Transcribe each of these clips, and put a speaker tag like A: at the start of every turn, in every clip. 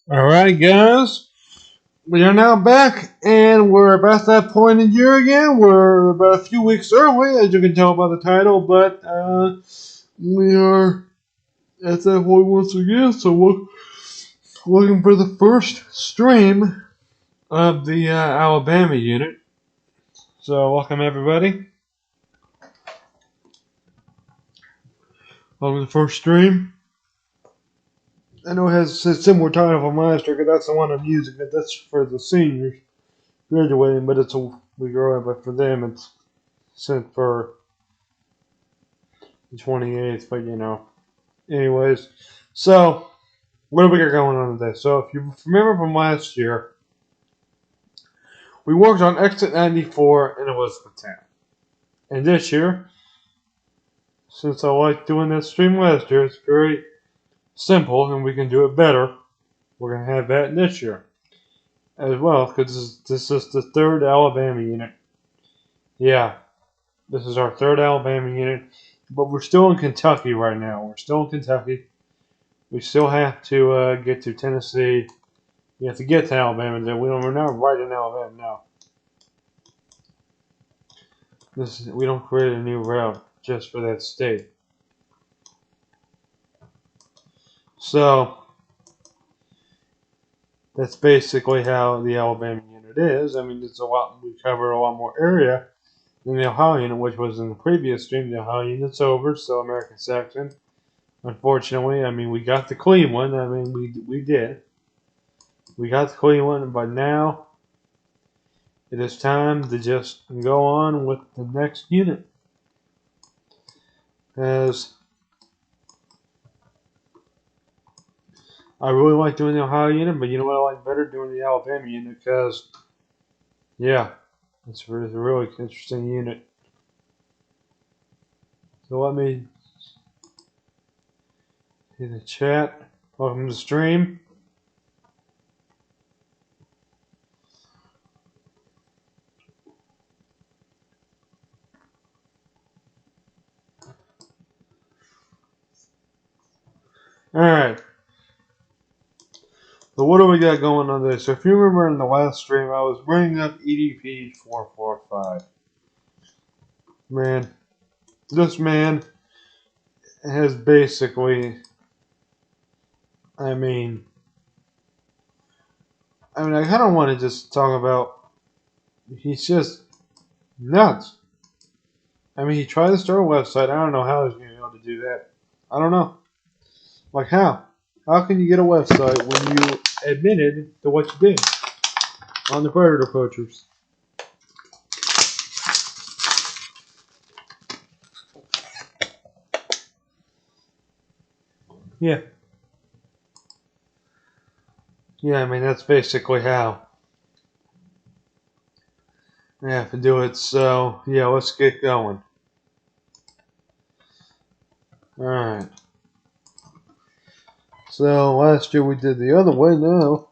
A: Alright, guys, we are now back, and we're about that point in the year again. We're about a few weeks early, as you can tell by the title, but we are at that point once again. So we're looking for the first stream of the Alabama unit. So, welcome everybody. Welcome to the first stream. I know it has a similar title from last year, because that's the one I'm using. That's for the seniors graduating, but we grow up, but for them it's sent for the 28th, but anyways, so what do we got going on today? So if you remember from last year, we worked on Exit 94 and Elizabethtown. And this year, since I liked doing that stream last year, it's very simple and we can do it better. We're going to have that this year as well, because this is the third Alabama unit. Yeah, this is our third Alabama unit, but we're still in Kentucky right now. We're still in Kentucky. We still have to get to Tennessee. We have to get to Alabama. Then we're not right in Alabama now. We don't create a new route just for that state. So that's basically how the Alabama unit is. I mean, it's a lot. We cover a lot more area than the Ohio unit, which was in the previous stream. The Ohio unit's over, so American section. Unfortunately, I mean, we got to Cleveland. I mean, we did. We got to Cleveland, but now it is time to just go on with the next unit. As I really like doing the Ohio unit, but you know what I like better? Doing the Alabama unit, because, yeah, it's a really interesting unit. So let me see the chat. Welcome to the stream. Alright. So what do we got going on there? So if you remember in the last stream, I was bringing up EDP 445. Man, this man has basically, I mean, I kind of want to just talk about, he's just nuts. I mean, he tried to start a website. I don't know how he's going to be able to do that. I don't know. Like, how? How can you get a website when you admitted to what you did on the Predator Poachers? Yeah. Yeah, I mean, that's basically how I have to do it. So, yeah, let's get going. Alright. So, last year we did the other way now.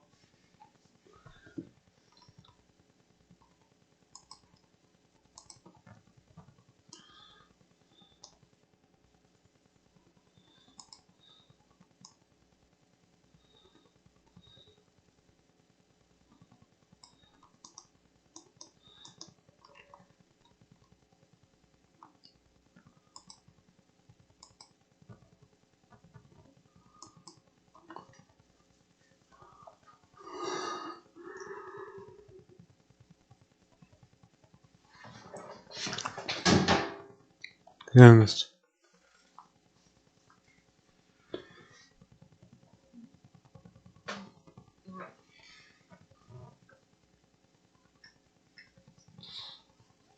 A: Youngest.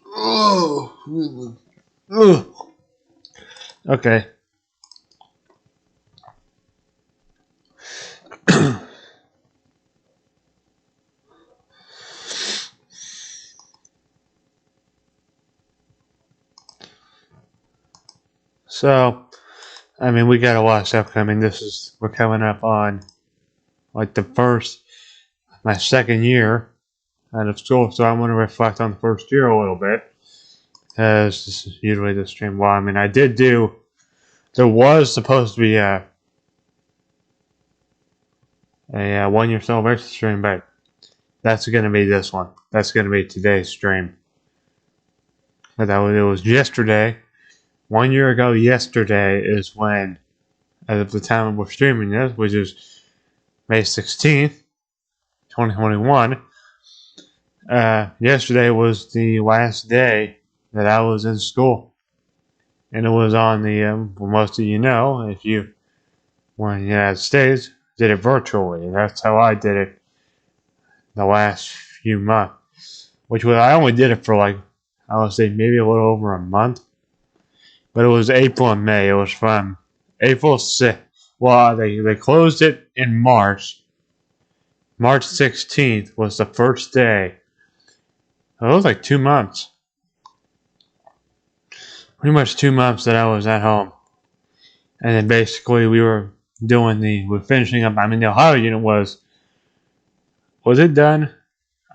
A: Oh. Ugh. Okay. So, I mean, we got a lot of stuff coming. We're coming up on, like, my second year out of school, so I want to reflect on the first year a little bit, because this is usually the stream. Well, I mean, there was supposed to be a 1 year celebration stream, but that's going to be this one. That's going to be today's stream. But it was yesterday. 1 year ago yesterday is when, as of the time we're streaming this, which is May 16th, 2021, yesterday was the last day that I was in school. And it was on the, well, most of you know, if you were in the United States, did it virtually. That's how I did it the last few months. Which was, I only did it for like, I would say maybe a little over a month. But it was April and May. It was from April 6th. Well, they closed it in March. March 16th was the first day. It was like 2 months. Pretty much 2 months that I was at home. And then basically we're finishing up. I mean, the Ohio unit was it done?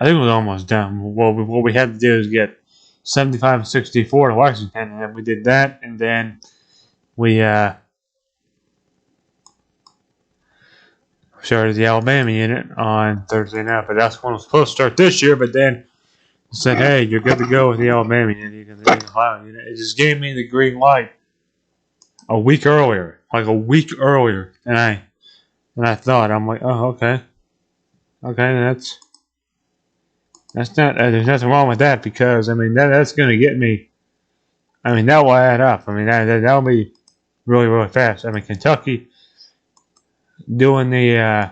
A: I think it was almost done. What we had to do is get 75 and 64 to Lexington, and then we did that, and then we started the Alabama unit on Thursday night. But that's when it was supposed to start this year, but then said, hey, you're good to go with the Alabama unit. You can do the Ohio unit. It just gave me the green light a week earlier, like a week earlier than I thought. I'm like, oh, okay, that's not. There's nothing wrong with that, because I mean that's going to get me. I mean that will add up. I mean that'll be really, really fast. I mean Kentucky doing the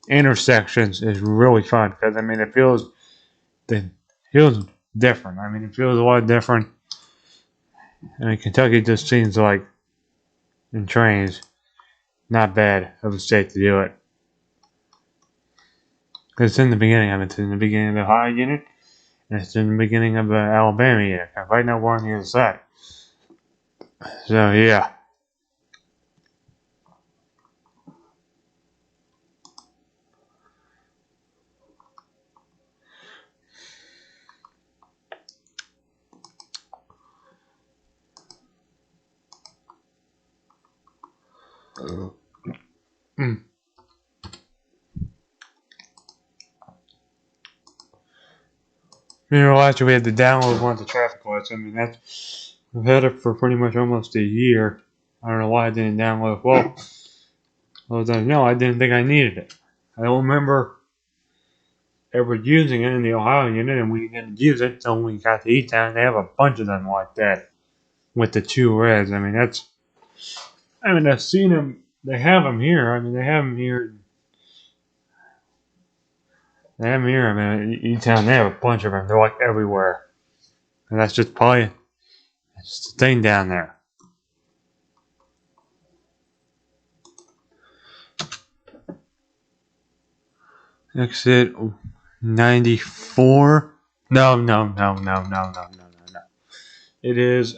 A: intersections is really fun, because I mean it feels different. I mean it feels a lot different. I mean Kentucky just seems like, in Trainz, not bad of a state to do it. Because it's in the beginning. I mean, it's in the beginning of the Ohio unit, and it's in the beginning of the Alabama unit. Right now we're on the other side. So yeah. Mm. You know, last year we had to download one of the traffic lights. I mean, we've had it for pretty much almost a year. I don't know why I didn't download it. Well, I didn't think I needed it. I don't remember ever using it in the Ohio unit, and we didn't use it until we got to E-Town. They have a bunch of them like that with the 2 reds. I mean, I've seen them. They have them here. I mean, they have them here. I mean, E-Town, they have a bunch of them. They're like everywhere. And that's just the thing down there. Exit 94. No. It is,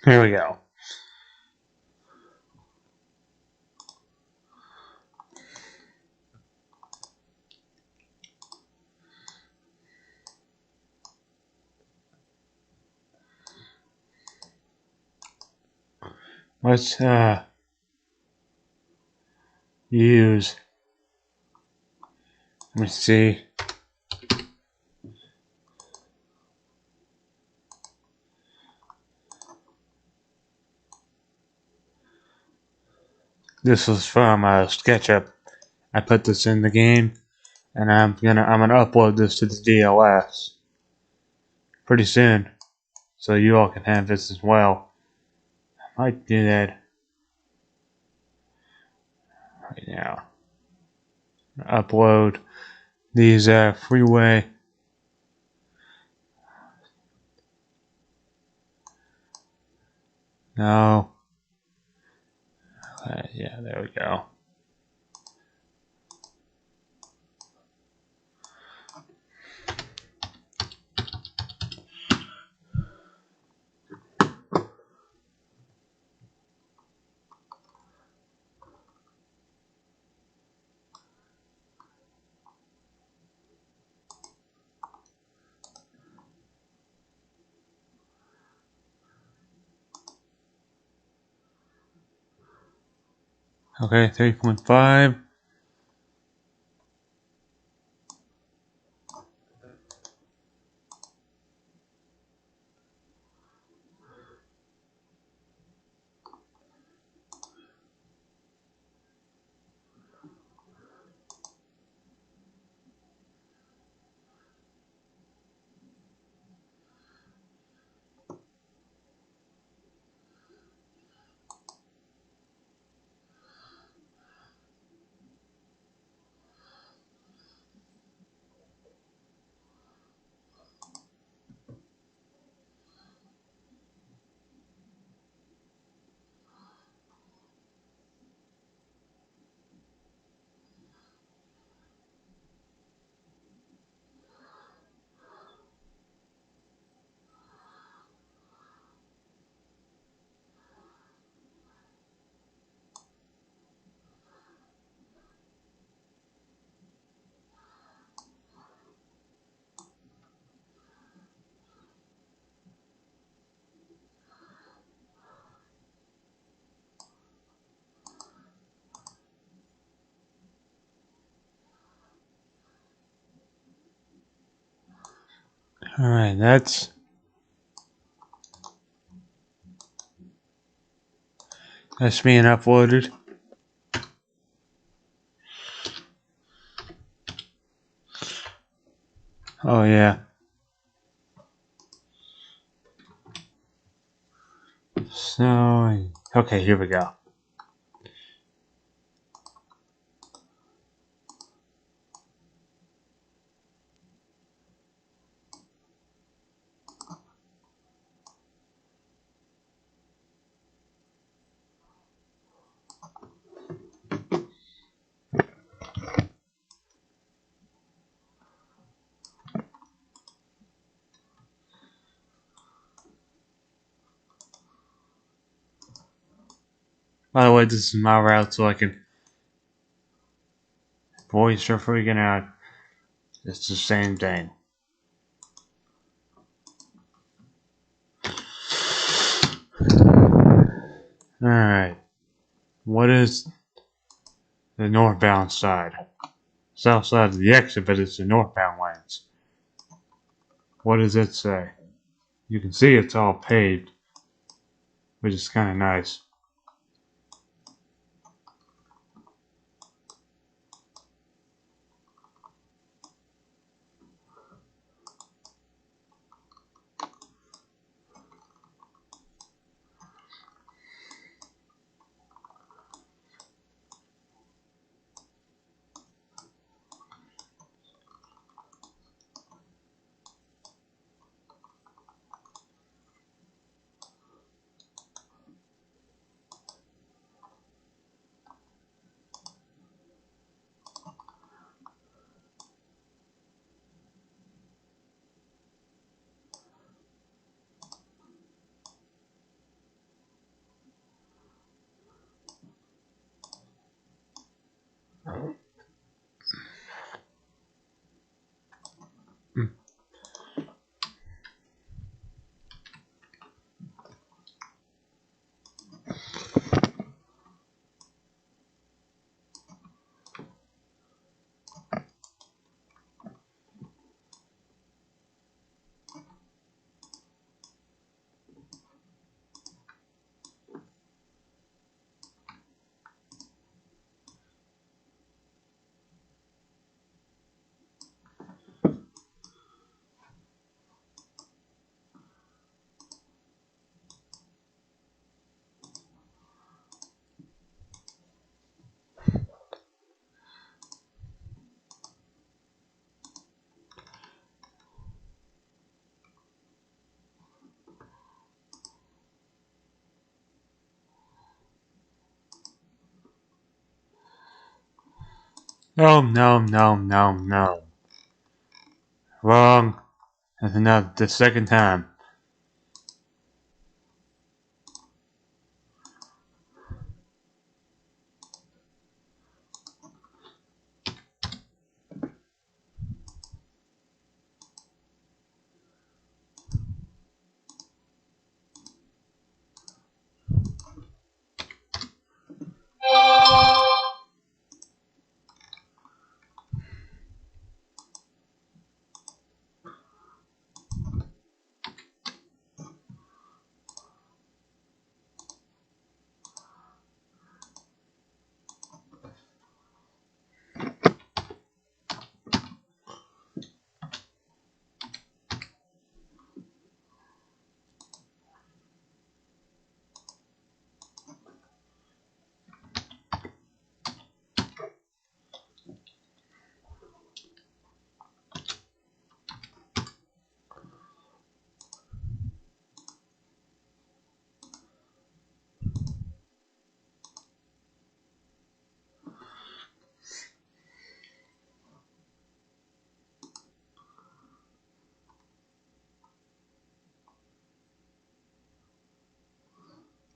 A: Here we go. Let's use. Let me see. This was from SketchUp. I put this in the game, and I'm gonna upload this to the DLS pretty soon, so you all can have this as well. I might do that right now. Upload these freeway. No. Yeah, there we go. Okay, 3.5. Alright, that's being uploaded. Oh yeah. So, okay, here we go. By the way, this is my route, so I can voice are freaking out. It's the same thing. Alright. What is the northbound side? South side of the exit, but it's the northbound lanes. What does it say? You can see it's all paved, which is kind of nice. Oh, no, no, no, no. Wrong. That's not the second time.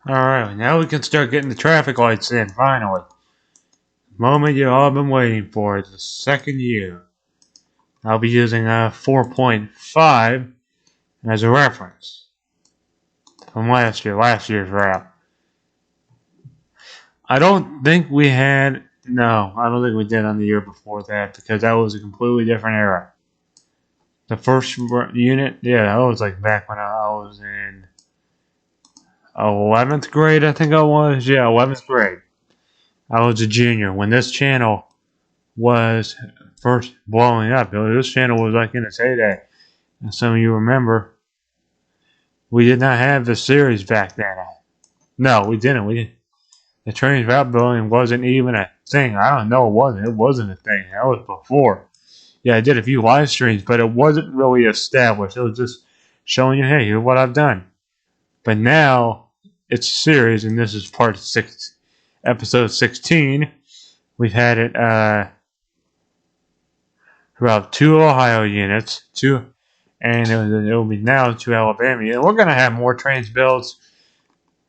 A: Alright, now we can start getting the traffic lights in, finally. Moment you all been waiting for, the second year. I'll be using 4.5 as a reference from last year's wrap. I don't think we had, no, I don't think we did on the year before that because that was a completely different era. The first unit, yeah, that was like back when I was in 11th grade, I think I was. Yeah, 11th grade. I was a junior when this channel was first blowing up. This channel was like in its heyday. And some of you remember, we did not have the series back then. No, we didn't. The Trainz route building wasn't even a thing. I don't know, it wasn't. It wasn't a thing. That was before. Yeah, I did a few live streams, but it wasn't really established. It was just showing you, hey, here's what I've done. But now it's a series, and this is part 6, episode 16. We've had it throughout 2 Ohio units, and it will be now 2 Alabama units. And we're going to have more Trainz builds.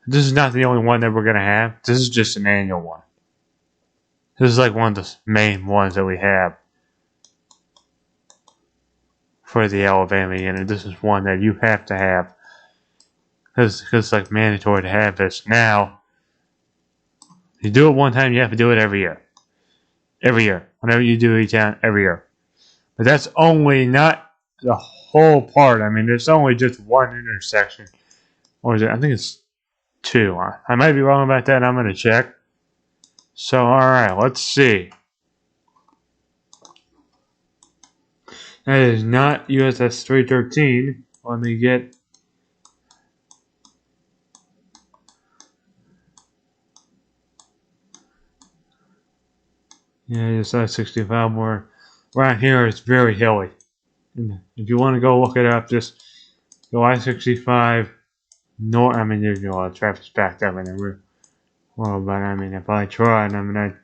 A: This is not the only one that we're going to have. This is just an annual one. This is like one of the main ones that we have for the Alabama unit. This is one that you have to have. Because it's like mandatory to have this. Now, you do it one time, you have to do it every year. Every year. Whenever you do each town, every year. But that's only not the whole part. I mean, there's only just one intersection. Or is it? I think it's 2. I might be wrong about that. I'm going to check. So, alright, let's see. That is not USS 313. Let me get. Yeah, it's I-65. Where right here it's very hilly. And if you want to go look it up, just go I-65 north. I mean, there's a lot of traffic's backed up in the rear. Well, but I mean, if I tried, I mean, I'd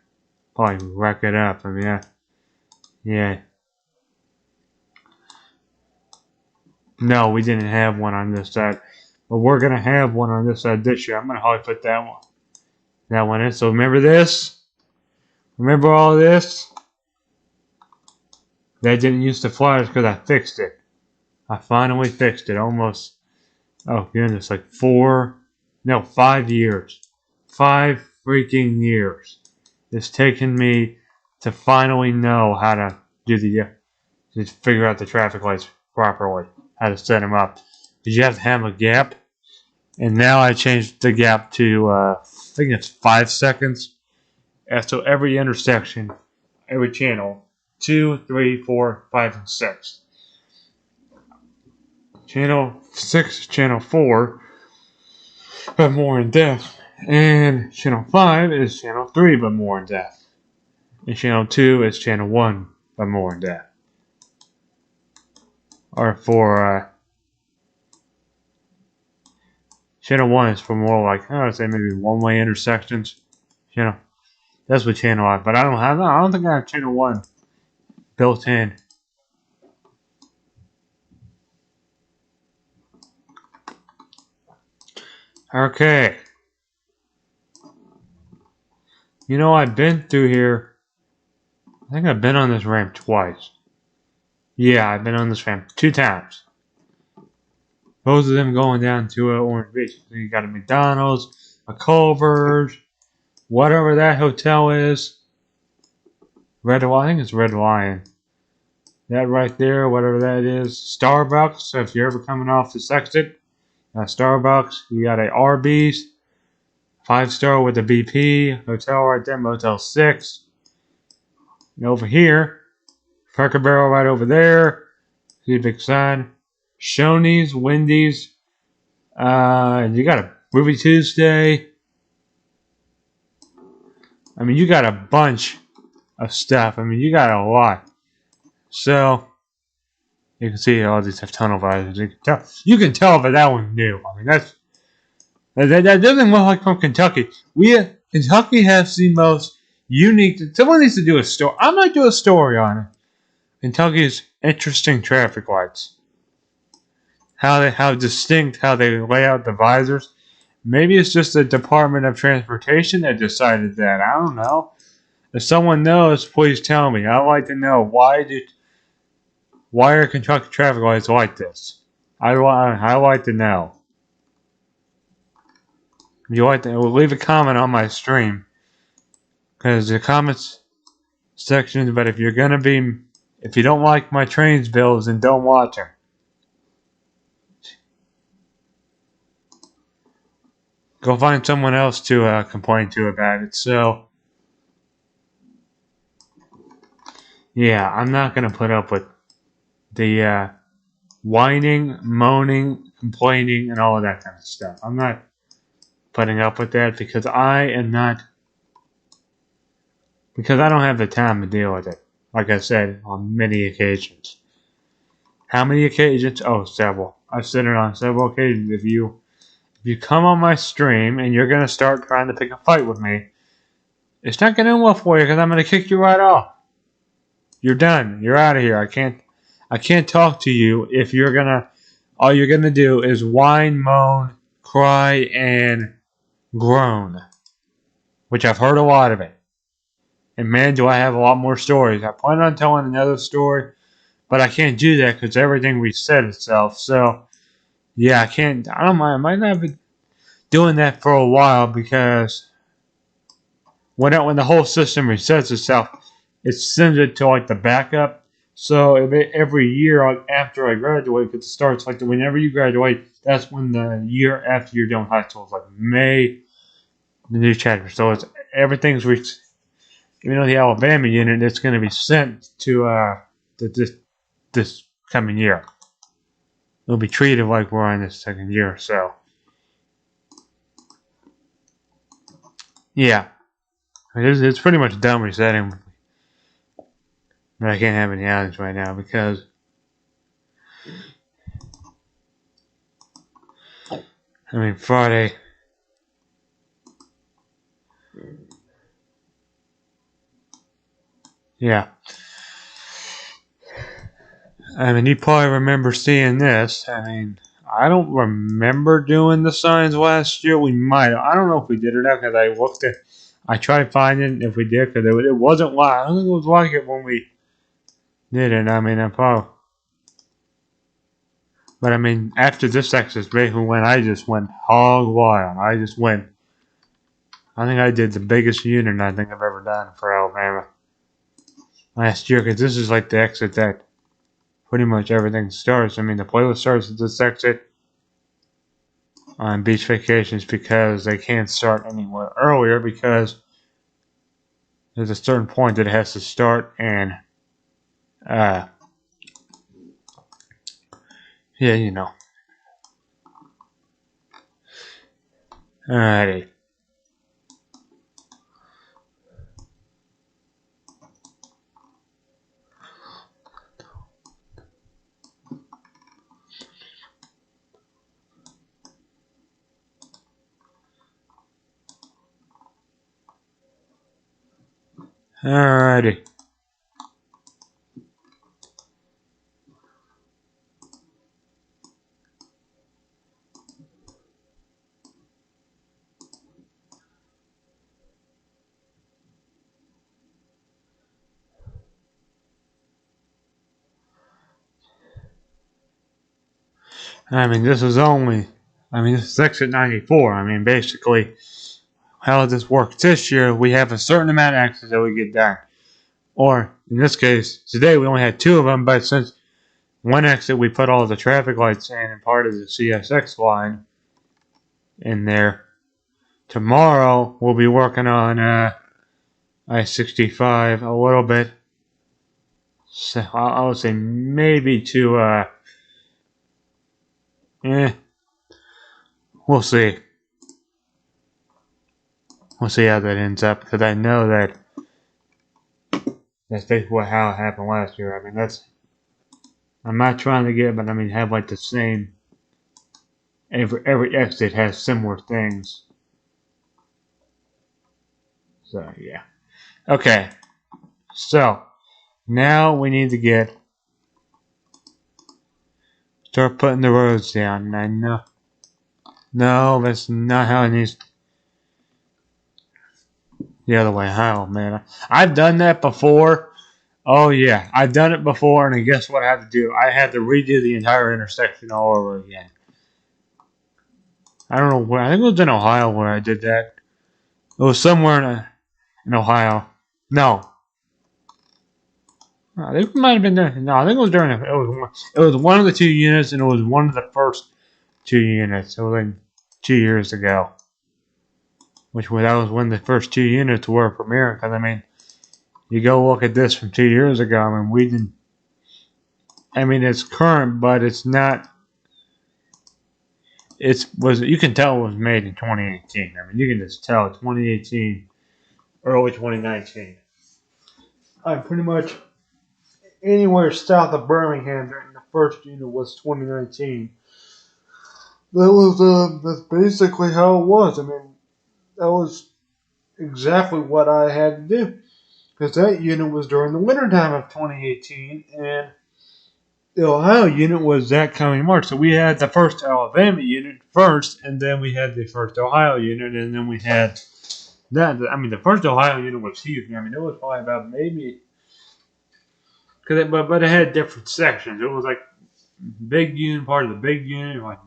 A: probably wreck it up. I mean, yeah. No, we didn't have one on this side. But we're going to have one on this side this year. I'm going to probably put that one in. So remember this? Remember all this? That didn't used to fly because I fixed it. I finally fixed it. Almost, oh goodness, like 5 years. 5 freaking years. It's taken me to finally know how to do to figure out the traffic lights properly. How to set them up. Because you have to have a gap. And now I changed the gap to, I think it's 5 seconds. And so every intersection, every channel, 2, 3, 4, 5, and 6. Channel 6, channel 4, but more in depth. And channel 5 is channel 3, but more in depth. And channel 2 is channel 1, but more in depth. Or for, channel 1 is for more like, I would say maybe one-way intersections. That's what channel I. But I don't think I have channel 1 built in. Okay. You know, I've been through here. I think I've been on this ramp twice. Yeah, I've been on this ramp 2 times. Both of them going down to Orange Beach. So you got a McDonald's, a Culver's, whatever that hotel is. Red Lion, I think it's Red Lion. That right there, whatever that is. Starbucks, so if you're ever coming off this exit, Starbucks. You got a Arby's, 5-star with a BP. Hotel right there, Motel 6. And over here, Cracker Barrel right over there. See a big sign. Shoney's, Wendy's. You got a Ruby Tuesday. I mean, you got a bunch of stuff. I mean, you got a lot. So, you can see all these have tunnel visors. You can tell that that one's new. I mean, that doesn't look like from Kentucky. Kentucky has the most unique. Someone needs to do a story. I might do a story on it. Kentucky's interesting traffic lights. How distinct how they lay out the visors. Maybe it's just the Department of Transportation that decided that. I don't know. If someone knows, please tell me. I'd like to know why are Kentucky traffic lights like this? I like to know. If you like to leave a comment on my stream, because the comments section. But if you don't like my Trainz builds, then don't watch them. Go find someone else to complain to about it. So, yeah, I'm not gonna put up with the whining, moaning, complaining, and all of that kind of stuff. I'm not putting up with that because I don't have the time to deal with it. Like I said, on many occasions. How many occasions? Oh, several. I've said it on several occasions. If you come on my stream and you're gonna start trying to pick a fight with me, it's not gonna end well for you because I'm gonna kick you right off. You're done. You're out of here. I can't talk to you if all you're gonna do is whine, moan, cry, and groan. Which I've heard a lot of it. And man, do I have a lot more stories. I plan on telling another story, but I can't do that because everything reset itself. So, yeah, I don't mind. I might not be doing that for a while because when the whole system resets itself, it sends it to like the backup. So every year after I graduate, because it starts like whenever you graduate, that's when the year after you're done with high school. It's like May, the new chapter. So it's everything's even though the Alabama unit, it's going to be sent to this coming year. It'll be treated like we're on this second year. So yeah, it's pretty much done resetting. But I can't have any outages right now because Friday. Yeah. You probably remember seeing this. I don't remember doing the signs last year. We might. I don't know if we did or not because I tried finding if we did because it wasn't like. I don't think it was like it when we did it. I probably. But after this exercise, I just went hog wild. I just went. I think I did the biggest unit I think I've ever done for Alabama last year because this is like the exit that pretty much everything starts. The playlist starts at this exit on beach vacations because they can't start anywhere earlier because there's a certain point that it has to start and yeah, you know. Alrighty. Alrighty. This is exit 94. Basically, how this works this year, we have a certain amount of exits that we get done. Or, in this case, today we only had 2 of them, but since one exit we put all the traffic lights in and part of the CSX line in there, tomorrow we'll be working on I-65 a little bit. So I would say maybe to, we'll see. We'll see how that ends up, because I know that's basically how it happened last year. I'm not trying to get, but have like the same, every exit has similar things. So, yeah. Okay. So, now we need to start putting the roads down. And I know, no, that's not how it needs. The other way. Oh, man. I've done that before. Oh, yeah. I've done it before, and guess what I had to do? I had to redo the entire intersection all over again. I don't know where. I think it was in Ohio where I did that. It was somewhere in Ohio. No. I think it might have been there. No, I think it was during it was one of the 2 units, and it was one of the first 2 units. It was like 2 years ago. That was when the first 2 units were premiering. Because, you go look at this from 2 years ago. We didn't. It's current, but it's not. You can tell it was made in 2018. You can just tell 2018, early 2019. I'm pretty much anywhere south of Birmingham during the first unit was 2019. That's basically how it was. That was exactly what I had to do, because that unit was during the wintertime of 2018, and the Ohio unit was that coming March. So we had the first Alabama unit first, and then we had the first Ohio unit, and then we had that. The first Ohio unit was huge. It was probably about maybe, but it had different sections. It was like big unit, part of the big unit. Like,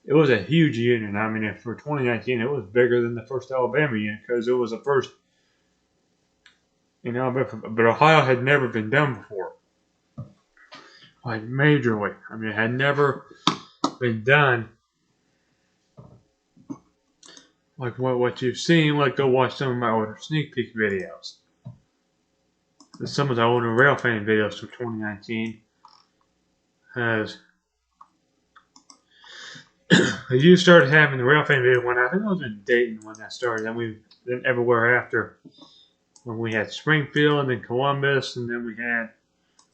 A: it was a huge unit. For 2019, it was bigger than the first Alabama unit, because it was the first. But Ohio had never been done before, like majorly. It had never been done. Like what you've seen, like go watch some of my older sneak peek videos. Some of the older rail fan videos from 2019 has you started having the rail fan video when I think it was in Dayton when that started. Then everywhere after, when we had Springfield and then Columbus, and then we had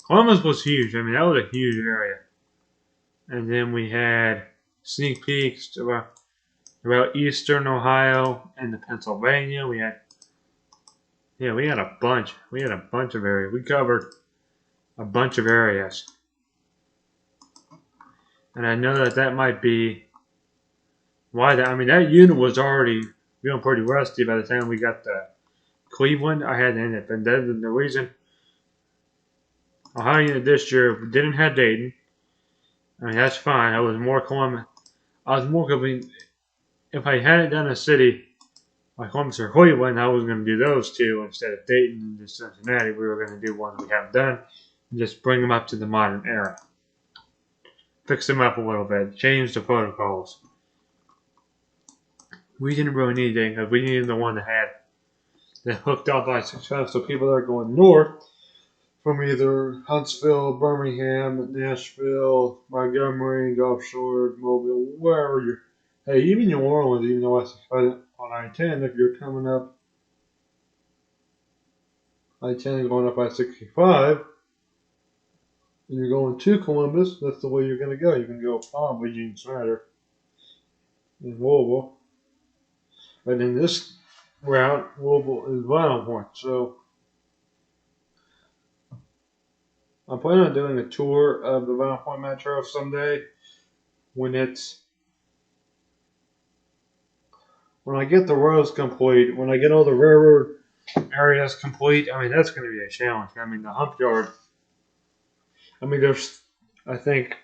A: Columbus was huge. That was a huge area. And then we had sneak peeks about Eastern Ohio and the Pennsylvania. We had a bunch. We had a bunch of areas. We covered a bunch of areas. And I know that might be why that unit was already feeling pretty rusty by the time we got to Cleveland. I had to end it. And then the reason Ohio unit this year didn't have Dayton. That's fine. I was more convenient. If I hadn't done a city like Columbus or Cleveland, I was going to do those 2 instead of Dayton and Cincinnati. We were going to do ones we haven't done and just bring them up to the modern era. Fix them up a little bit. Change the protocols. We didn't really need Dayton, because we needed the one that hooked up I-65, so people that are going north from either Huntsville, Birmingham, Nashville, Montgomery, Gulf Shores, Mobile, wherever you're. Hey, even New Orleans, even though I-65 on I-10, if you're coming up I-10 and going up I-65, and you're going to Columbus, that's the way you're going to go. You can go probably Gene Snyder in Louisville. But in this route, Louisville is Vinyl Point. So I'm planning on doing a tour of the Vinyl Point Metro someday when it's when I get the roads complete, when I get all the railroad areas complete. I mean, that's going to be a challenge. I mean, the hump yard. I mean, there's, I think,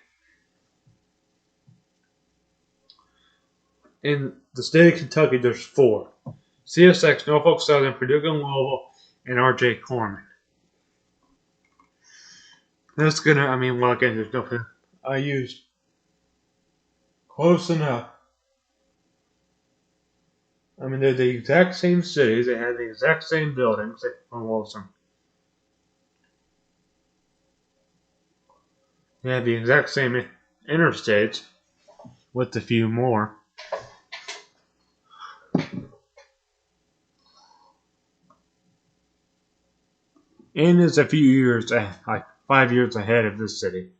A: in the state of Kentucky, there's four: CSX, Norfolk Southern, Paducah and Louisville, and RJ Corman. That's gonna. I mean, well, again, there's nothing I used close enough. I mean, they're the exact same cities. They have the exact same buildings. On Wilson, they have the exact same interstates with a few more. And is a few years, like 5 years ahead of this city.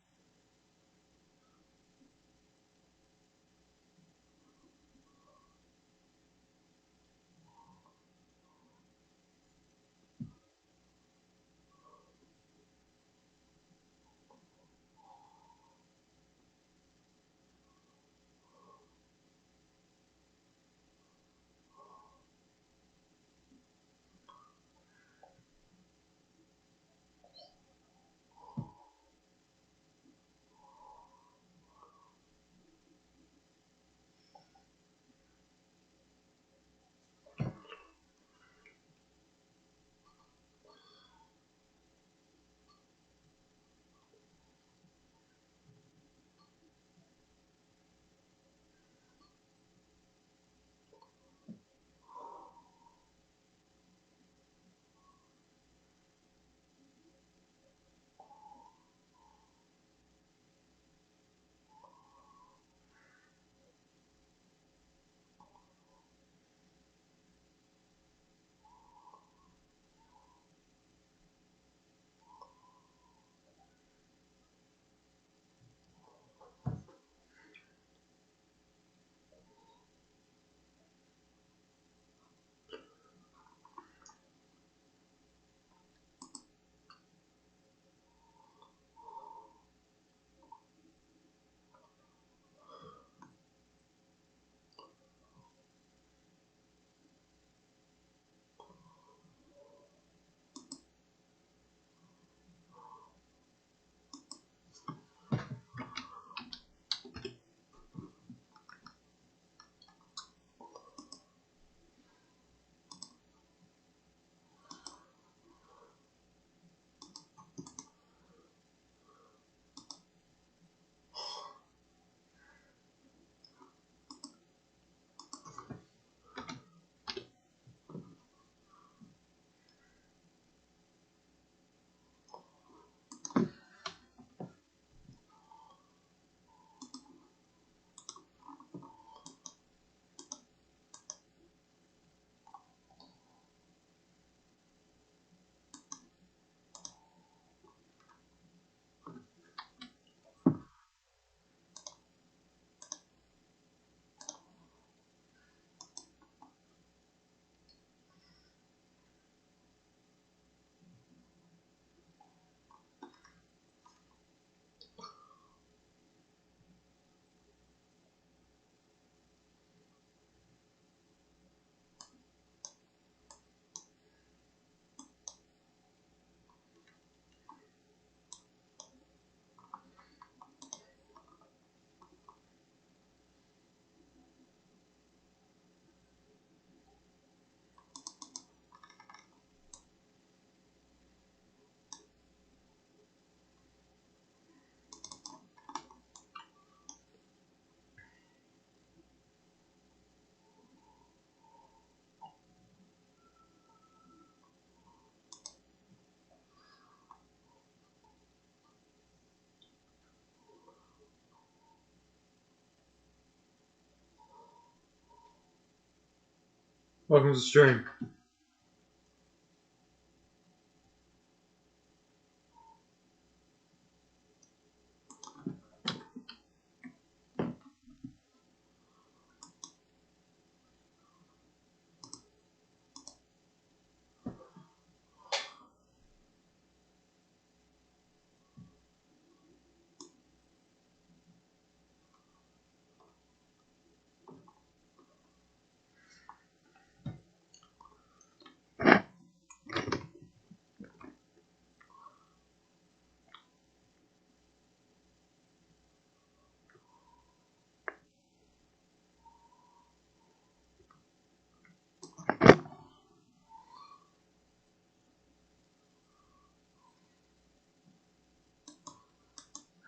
A: Welcome to the stream.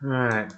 A: Alright.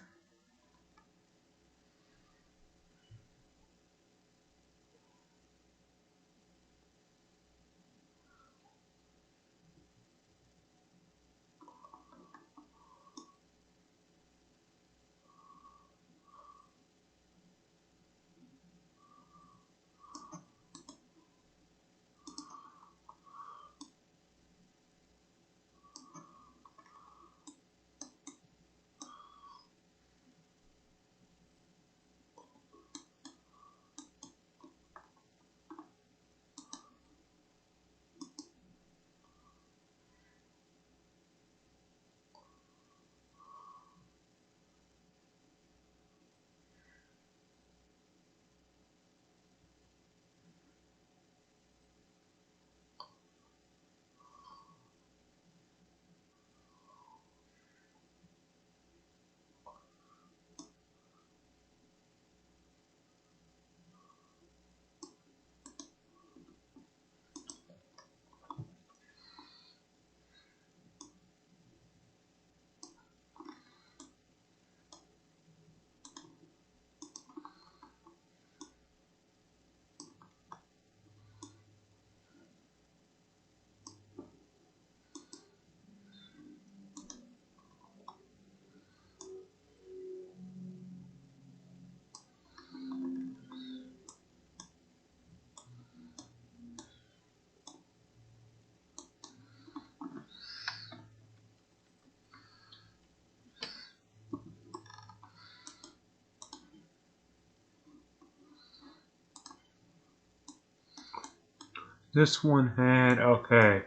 A: This one had, okay,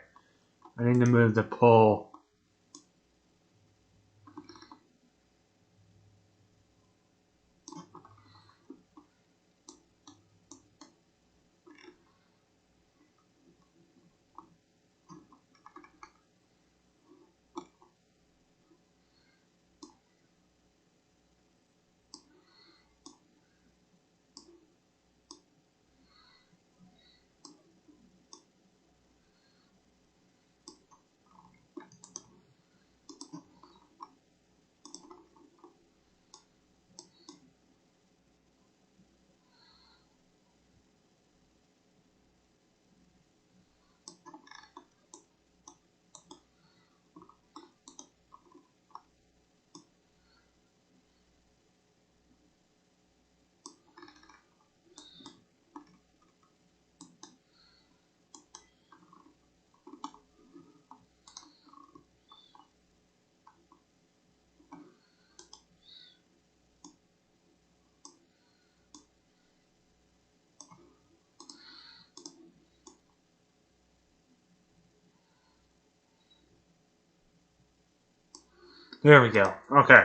A: I need to move the pole. There we go. Okay.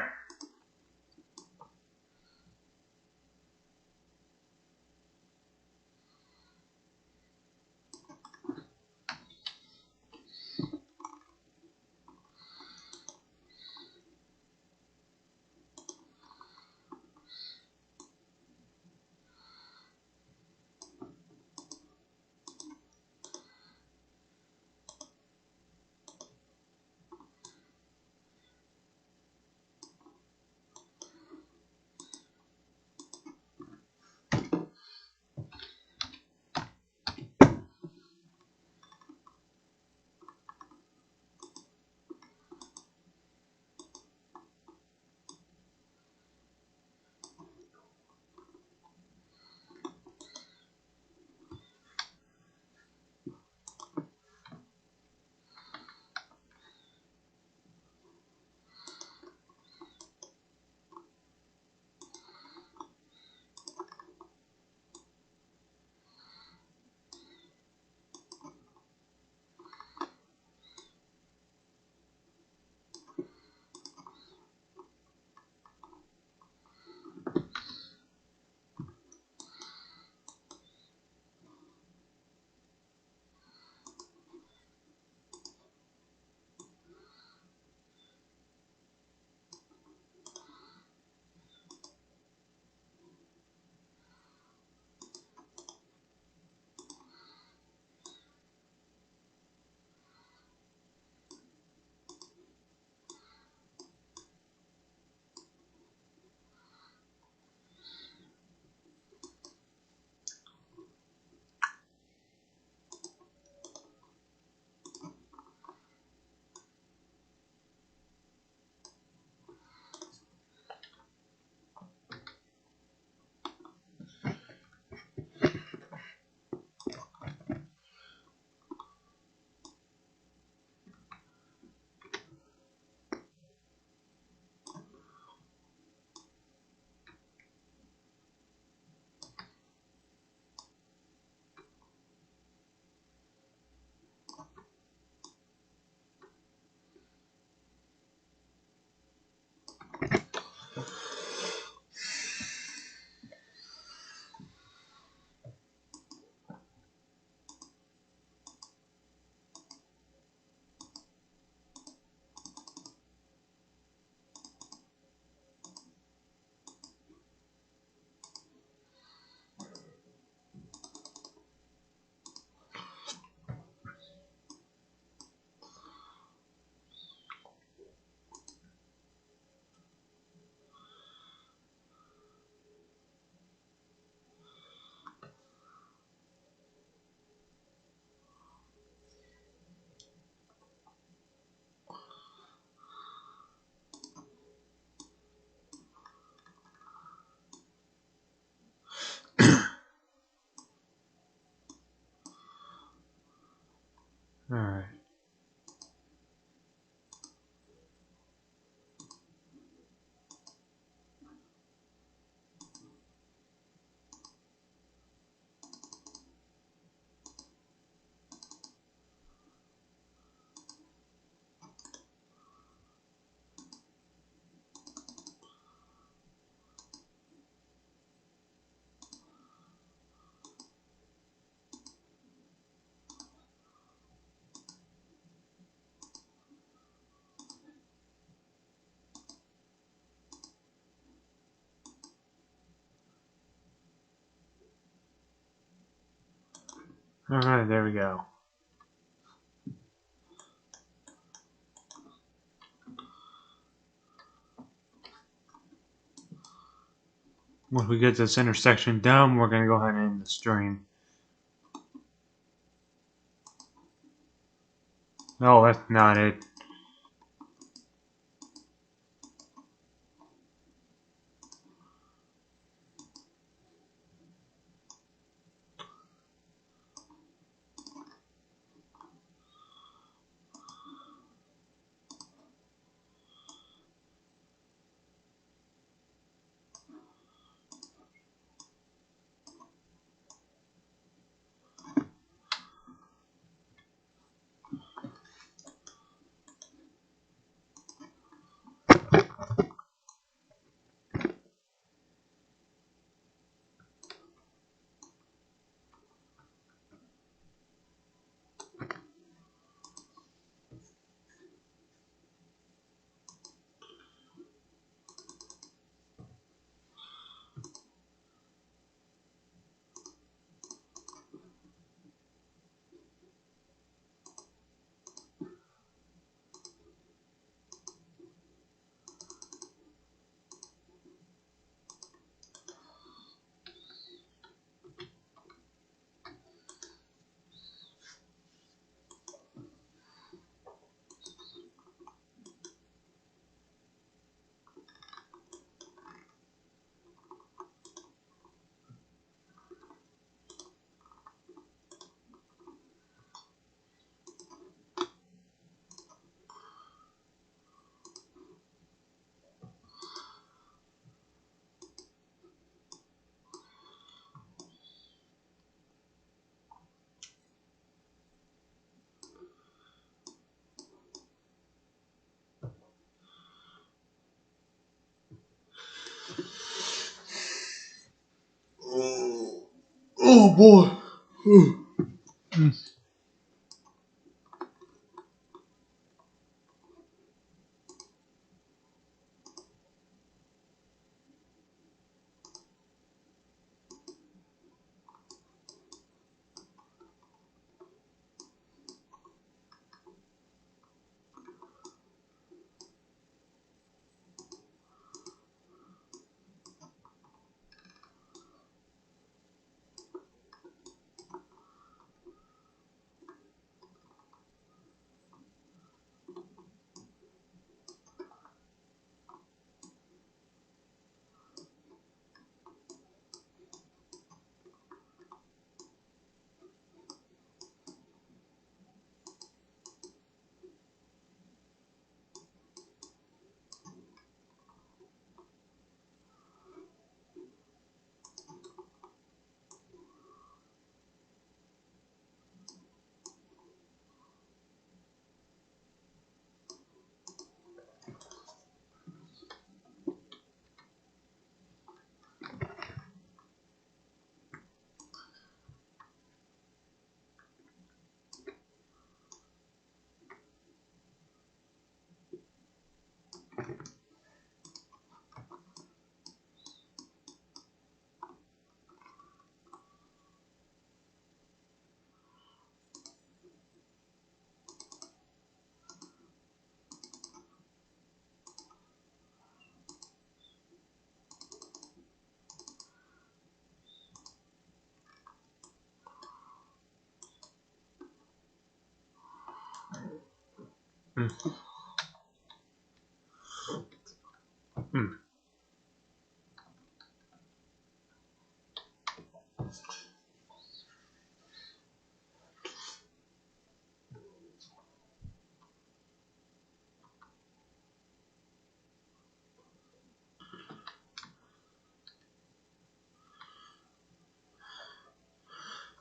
A: Alright. Alright, there we go. Once we get this intersection done, we're going to go ahead and end the stream. No, that's not it. Oh boy.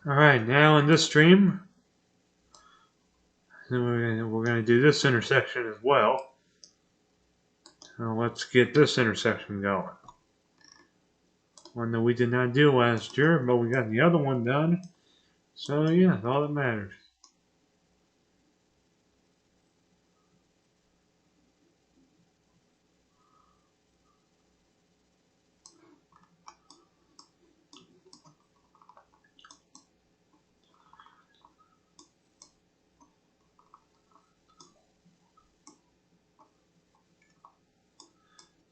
A: Alright, now in this stream, we're going to do this intersection as well. Now let's get this intersection going. One that we did not do last year, but we got the other one done. So yeah, that's all that matters.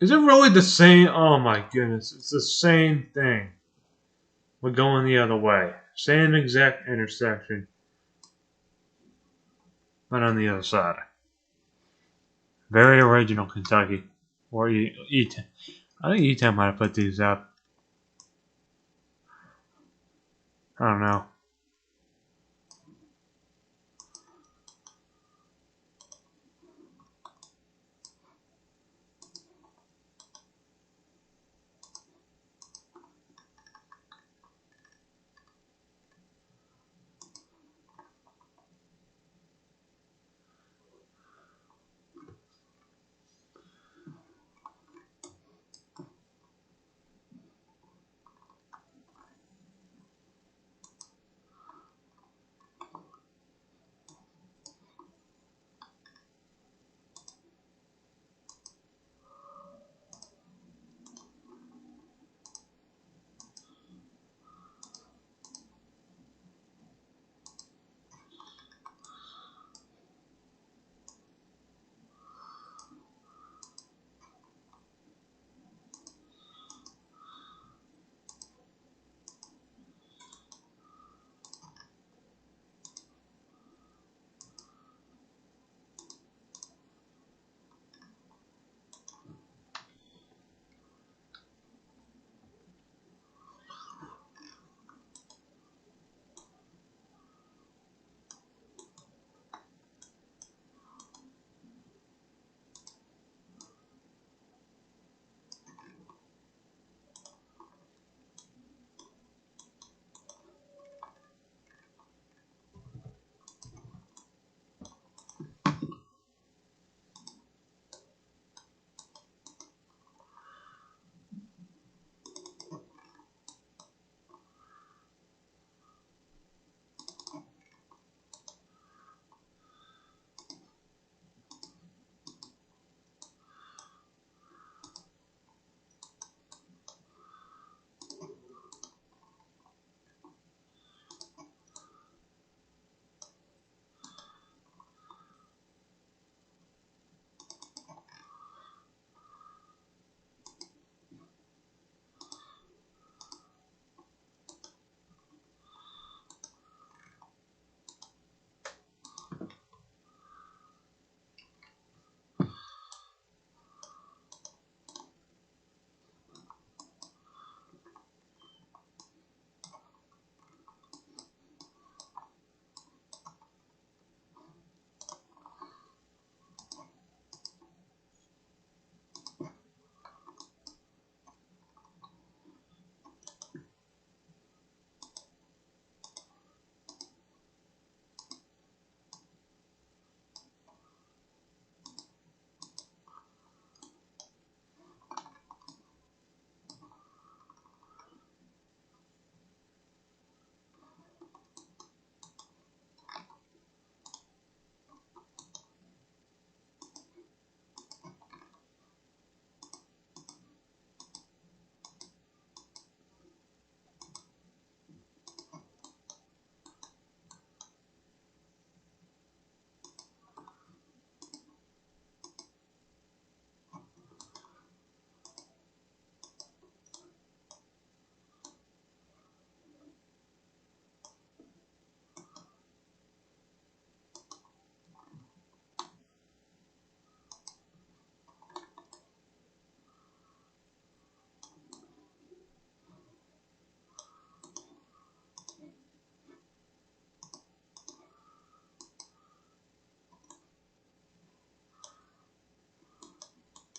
A: Is it really the same? Oh my goodness, it's the same thing. We're going the other way. Same exact intersection, but on the other side. Very original Kentucky. Or E10. I think E10 might have put these up. I don't know.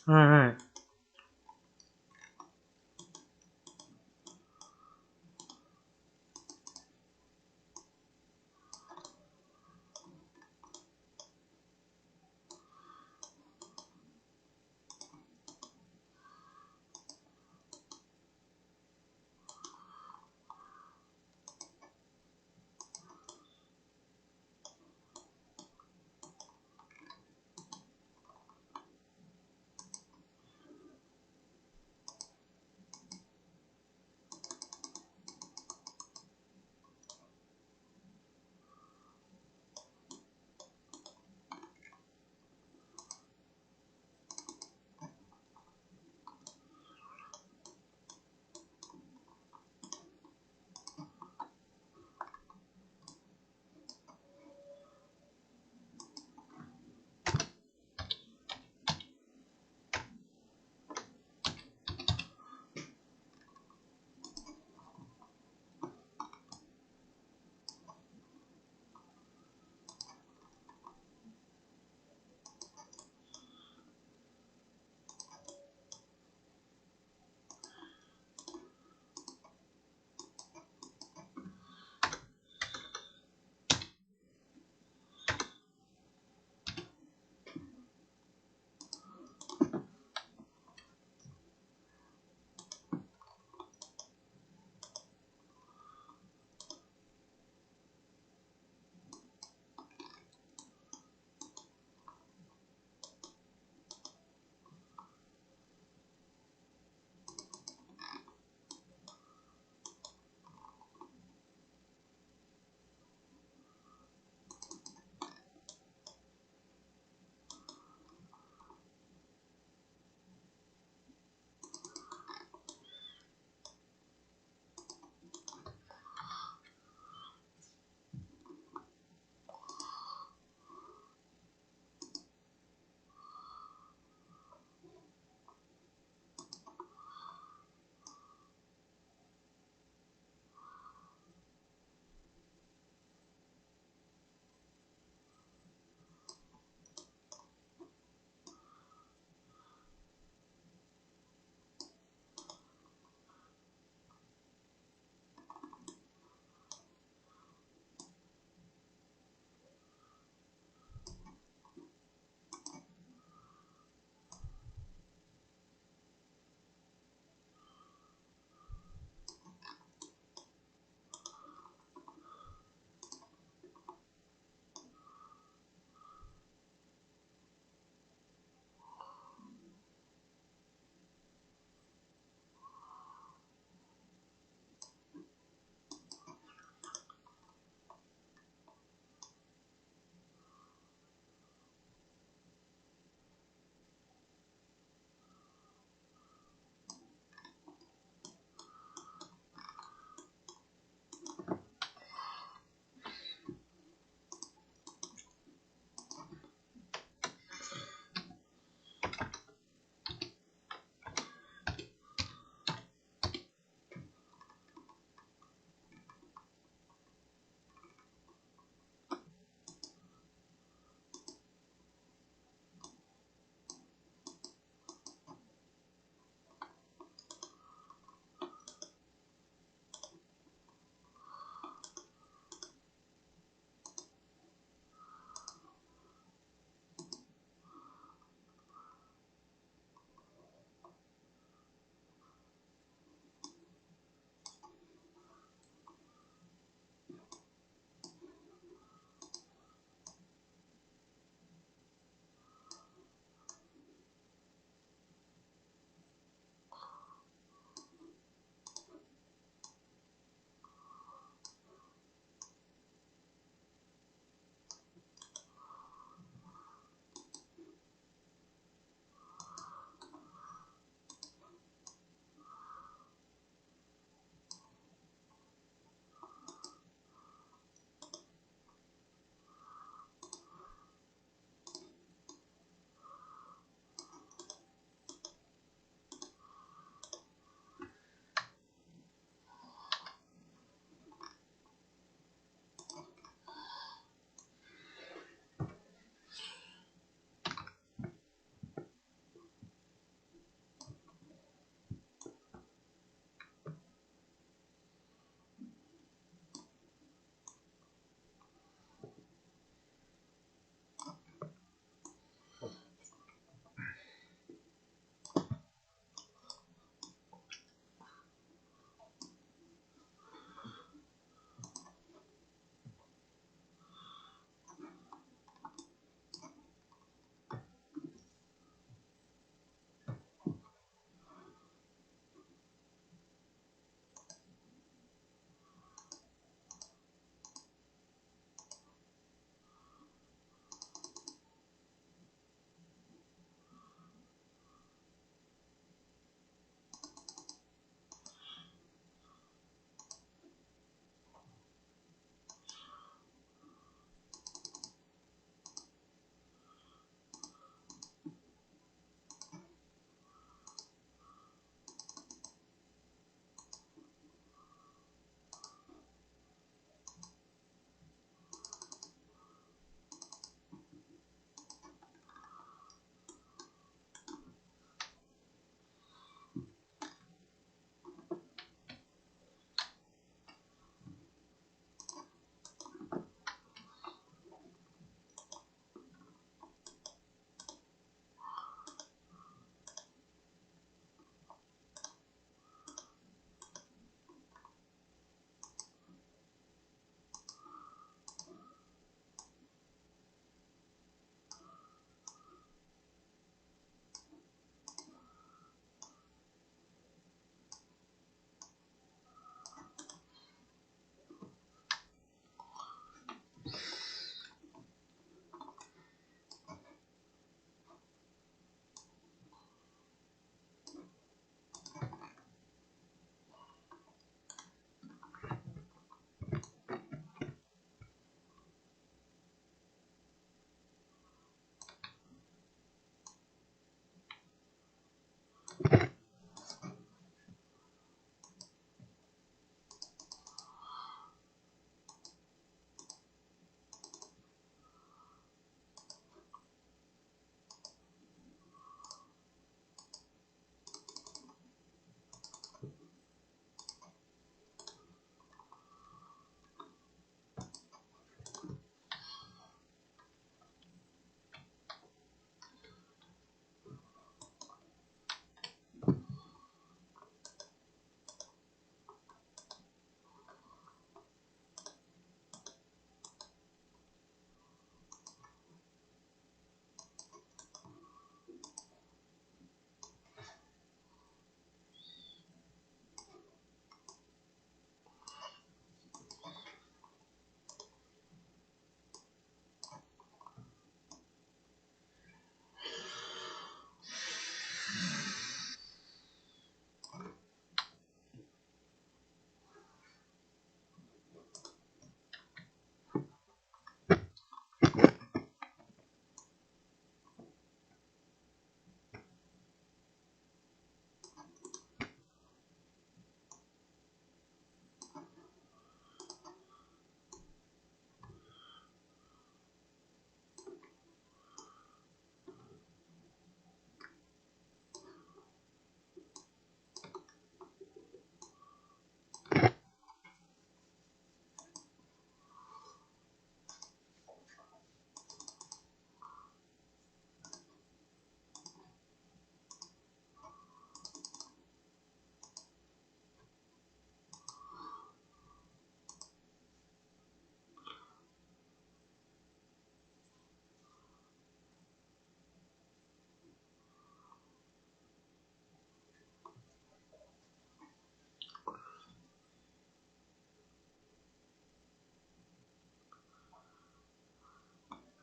A: Alright.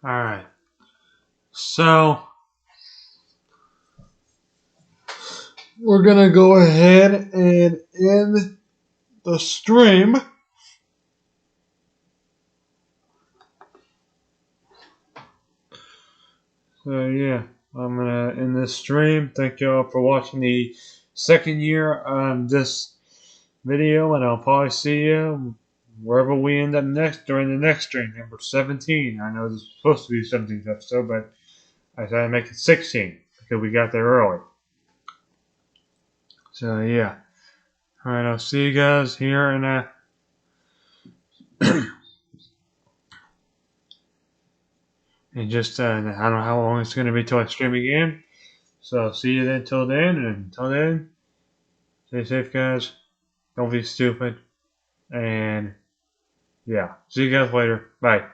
A: Alright. So, we're going to go ahead and end the stream. So, yeah, I'm going to end this stream. Thank you all for watching the second year of this video, and I'll probably see you wherever we end up next during the next stream, number 17. I know this is supposed to be 17th episode, but I decided to make it 16 because we got there early. So, yeah. Alright, I'll see you guys here in a... and just, I don't know how long it's going to be till I stream again. So, I'll see you then till then, and until then, stay safe, guys. Don't be stupid. And, yeah. See you guys later. Bye.